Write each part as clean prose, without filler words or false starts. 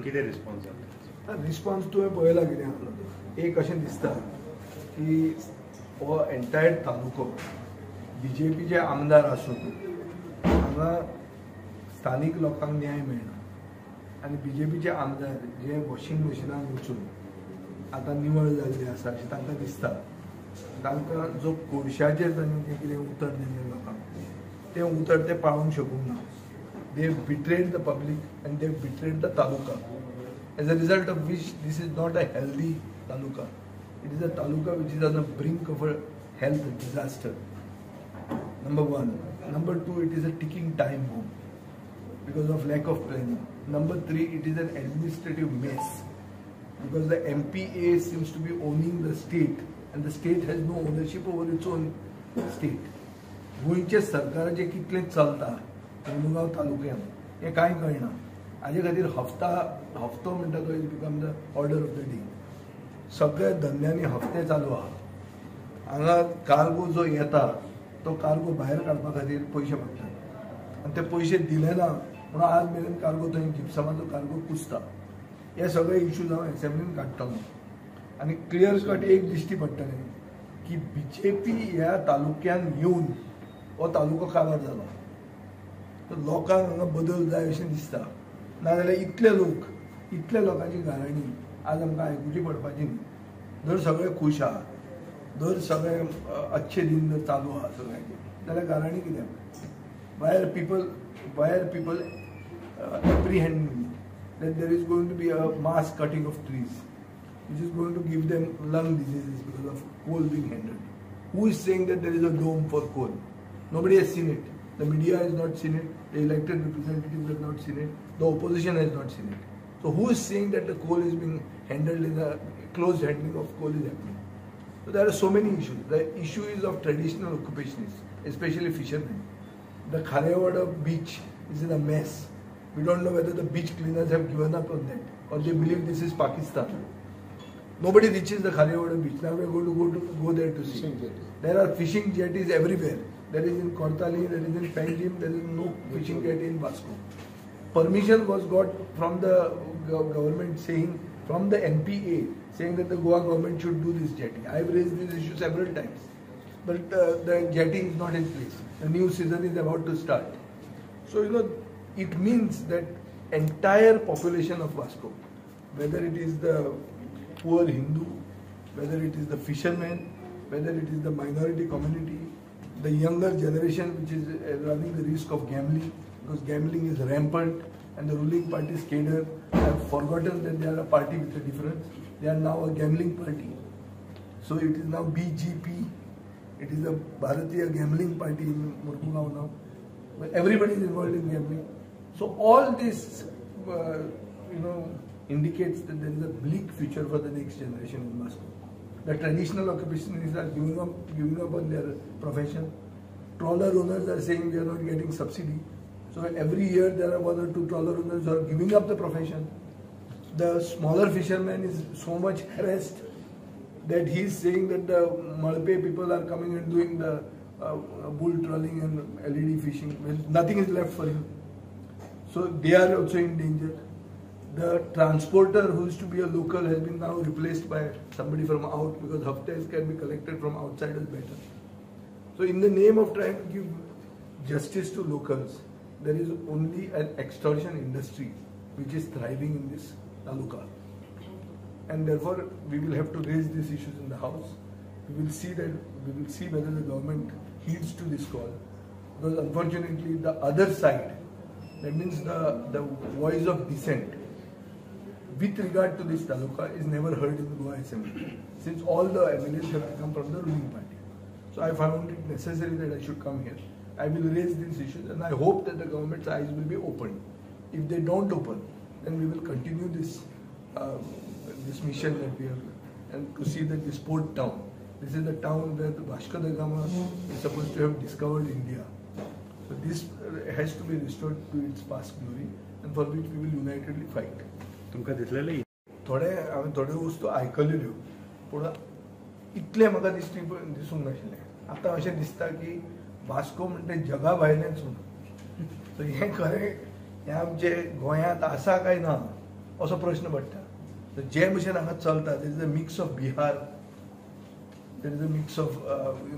कितें रिस्पॉन्स जाता? रिस्पॉन्स तुवें पळयला कितें एक अशें दिसता की हो एंटायर तालुको बीजेपीचे आमदार आसून हांगा स्थानीक लोकांक न्याय मेळना आनी बीजेपीचे आमदार जे वॉशिंग मशिनान वचून आतां निवळ जाल्ले आसा अशें तांकां दिसता तांकां जो कोळशाचेर तांणी जें कितें उतर दिल्लें लोकांक तें उतर ते पाळोवंक शकूंक ना. They have betrayed the public and they have betrayed the taluka. As a result of which this is not a healthy taluka. It is a taluka which is on the brink of a health disaster. Number one. Number two, it is a ticking time bomb because of lack of planning. Number three, it is an administrative mess because the MPA seems to be owning the state and the state has no ownership over its own state. गोंयचे सरकाराचे कितलें चलता मुगांव तालुक्यांत हें कांय कळना. हाजे खातीर हफ्तो म्हणटा तो it become the order of the day. सगळ्या धंद्यांनी हफ्ते चालू आहा. हांगा कार्गो जो येता तो कार्गो भायर काडपा खातीर पयशे मागतात आनी ते पयशे दिले ना म्हणून आज मेरेन कार्गो थंय जिप्समाचो कार्गो कुसता. हे सगळे इश्यूज हांव एसेंब्लीन काडटलो आनी क्लियर कट एक दिश्टी पडटलें की बीजेपी ह्या तालुक्यान येवन हो तालुको काबार जालो. लोकांक हांगा बदल जाय अशें दिसता नाजाल्यार इतल्या लोकांची गाराणी आज आमकां आयकुची पडपाची न्ही. जर सगळे खूश आहा जर सगळे अच्छे दिन जर चालू आहा सगळ्यांचे जाल्यार गाराणी कित्याक wire people apprehend that there is going to be a mass cutting of trees which is going to give them lung diseases because of coal being handled. Who is saying that there is a dome for coal? Nobody has seen it. The media has not seen it. The elected representatives have not seen it. The opposition has not seen it. So who is saying that the coal is being handled in a closed handling of coal is happening? So there are so many issues. The issue is of traditional occupationists, especially fishermen. The Kharewada beach is in a mess. We don't know whether the beach cleaners have given up on that or they believe this is Pakistan. Nobody reaches the Kharewada beach. Now we are going to go there to see. There are fishing jetties everywhere. There is in Kortali, there is in Panjim, there is no fishing jetty in Vasco. Permission was got from the government saying, from the NPA, saying that the Goa government should do this jetty. I have raised this issue several times. But the jetty is not in place. The new season is about to start. So, it means that entire population of Vasco, whether it is the poor Hindu, whether it is the fishermen, whether it is the minority community, the younger generation which is running the risk of gambling, because gambling is rampant and the ruling party's cadre have forgotten that they are a party with a difference. They are now a gambling party. So it is now BGP. It is a Bharatiya gambling party in Murmugaon now. But everybody is involved in gambling. So all this, indicates that there is a bleak future for the next generation in Moscow. The traditional occupationists are giving up on their profession. Trawler owners are saying they are not getting subsidy. So every year there are 1 or 2 trawler owners who are giving up the profession. The smaller fisherman is so much harassed that he is saying that the Malpe people are coming and doing the bull trawling and LED fishing. Well, nothing is left for him. So they are also in danger. The transporter who used to be a local has been now replaced by somebody from out because haftas can be collected from outsiders better. So in the name of trying to give justice to locals, there is only an extortion industry which is thriving in this taluka. And therefore we will have to raise these issues in the House. We will see whether the government heeds to this call. Because unfortunately the other side, that means the voice of dissent with regard to this taluka is never heard in the Goa Assembly, since all the MLAs have come from the ruling party. So I found it necessary that I should come here. I will raise these issues and I hope that the government's eyes will be opened. If they don't open, then we will continue this mission that we have, and to see that this port town, this is the town where the Vasco da Gama is supposed to have discovered India. So this has to be restored to its past glory, and for which we will unitedly fight. तुमकां दिसलेलें हांवें थोड्यो वस्तू आयकल्ल्यो पूण इतलें म्हाका दिसूंक नाशिल्लें. आतां अशें दिसता की वास्को म्हणटा जगा भायलेंच म्हणून. सो हें खरें हें आमचे गोंयांत आसा काय ना असो प्रश्न पडटा. जे भशेन हांगा चलता there is a mix of Bihar, there is a mix of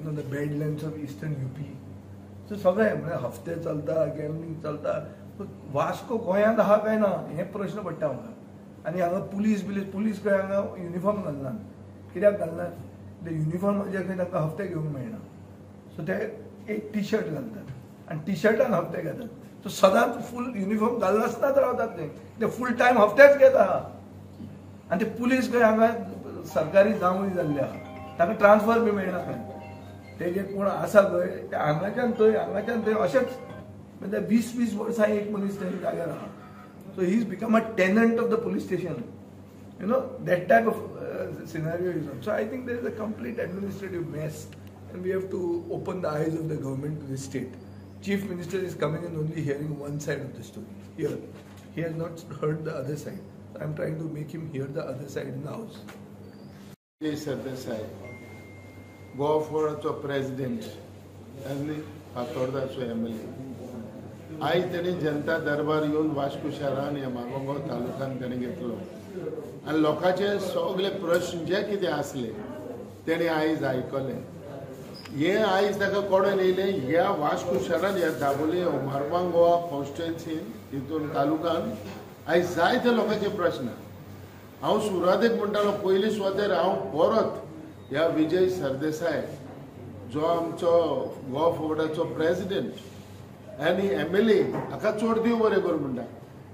the badlands of eastern UP. So सगळे म्हणजे हफ्ते चलता, गॅमलिंग चलता. वास्को गोंयांत आहा काय ना हे प्रश्न पडटा म्हाका. आनी हांगा पुलीस काय हांगा युनिफॉर्म घालनात. कित्याक घालनात? ते युनिफॉर्माचे खंय तांकां हफ्ते घेवंक मेळना. सो ते एक टी-शर्ट घालतात आनी टी-शर्टान हफ्ते घेतात. सो सदांच फूल युनिफॉर्म घालनासताच रावतात ते फूल टायम हफ्तेच घेत आहा. आनी ते पुलीस खंय हांगा सरकारी जावंय जाल्ले आहा, तांकां ट्रान्सफर बी मेळना खंय. ते जे कोण आसा पळय ते हांगाच्यान थंय अशेंच म्हणजे 20-20 वर्सां एक मनीस थंय जाग्यार आहा. So he is become a tenant of the police station. That type of scenario is on. So I think there is a complete administrative mess, and we have to open the eyes of the government to the state. Chief Minister is coming and only hearing one side of the story. Here, he has not heard the other side. So I'm trying to make him hear the other side in the house. This other side. Go for the president, and Patorda so MLA. आज तेणी जनता दरबार येऊन Vasco शहरान या मार्गांव तालुक्यान तेणी घेतलो आणि लोकांचे सगळे प्रश्न जे कितें आसले तेणी आयज आयकले. हे आयज ताका कळून येयले ह्या वास्को शहरान ह्या दाबोळी मार्गांव गोवा कॉन्स्टिट्युएन्सीन हितून तालुक्यान आयज जायते लोकांचे प्रश्न. हांव सुरवातेक म्हणटालो पयलीं सुवातेर हांव परत ह्या विजय सरदेसाय जो आमचो गोवा फोर्डाचो प्रेसिडेंट आनी MLA हाका चड देव बरें कर म्हणटा.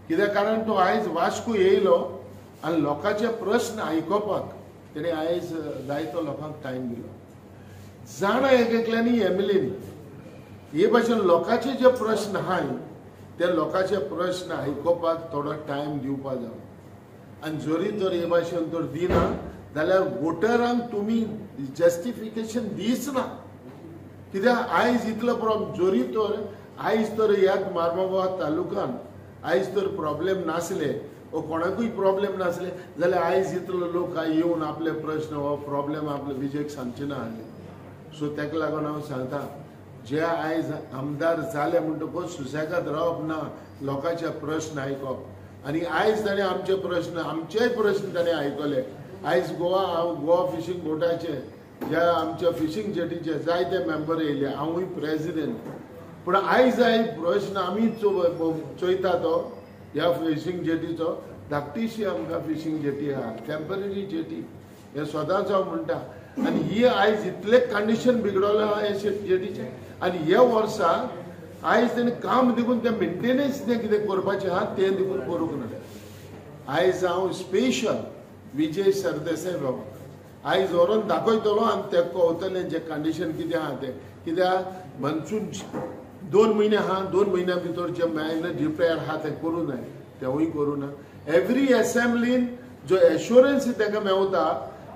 कित्याक कारण तो आयज वास्को येयलो आनी लोकांचे प्रश्न आयकोपाक तेणें आयज जायतो लोकांक टायम दिलो. जाणा एकल्यांनी MLAनी हे भाशेन लोकांचे जे प्रश्न आहाय ते लोकांचे प्रश्न आयकोपाक थोडो टायम दिवपा जाय. आनी जरी तर हे भाशेन तर दिना जाल्यार वोटरांक तुमी जस्टिफिकेशन दिसना. कित्याक आयज इतलो प्रॉब्लेम जरी तर आयज तर ह्या मार्गांव तालुक्यान आयज तर प्रॉब्लेम नासले वो कोणाकूय प्रॉब्लेम नासले जाल्यार आयज इतलो लोक येवन आपले प्रश्न हो प्रॉब्लेम आपले विजयक सांगचे ना आसले. सो तेका लागून हांव सांगता जे आयज आमदार जाले म्हणटकूच सुसेगाद रावप ना, लोकांचे प्रश्न आयकप. आनी आयज ताणें आमचेय प्रश्न ताणें आयकले. आयज गोवा फिशींग बोर्डाचे ज्या आमच्या फिशींग जेटीचे जायते मेंबर येयले, हांवूय प्रेसिडेंट. पूण आयज प्रश्न आमी चोयता तो ह्या फिशींग जेटीचो धाकटीशी आमकां फिशींग जेटी आहा, टेम्पररी जेटी हे सदांच हांव म्हणटा. आनी ही आयज इतले कंडिशन बिगडले आहा हे जेटीचे. आनी हे वर्सा आयज तेणें काम देखून ते मेंटेनन्स तें कितें करपाचें आहा तें देखून करूंक ना. आयज हांव स्पेशल विजय सरदेसाय बाबा आयज व्हरून दाखयतलो आनी ते कळटलें जे कंडिशन कितें आहा तें. कित्याक मनसून 2 म्हयने आहा, 2 म्हयन्या भितर जे मेळिल्ले रिपेर आहा ते करूं जाय, तेवूय करूं ना. एवरी असेंब्लीन जो एश्युरन्स ताका मेवता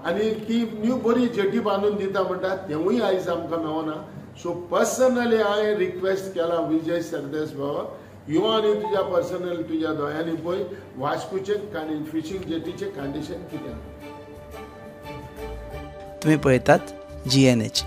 आनी ती न्यू बरी जेटी बांदून दिता म्हणटा तेवूय आयज आमकां मेवना. सो पर्सनली हांवें रिक्वेस्ट केला विजय सरदेस बाबा यो आनी तुज्या पर्सनल तुज्या दोळ्यांनी पळय वास्कोचे फिशींग जेटीचे कंडिशन कितें. तुम्ही पळयतात GNH.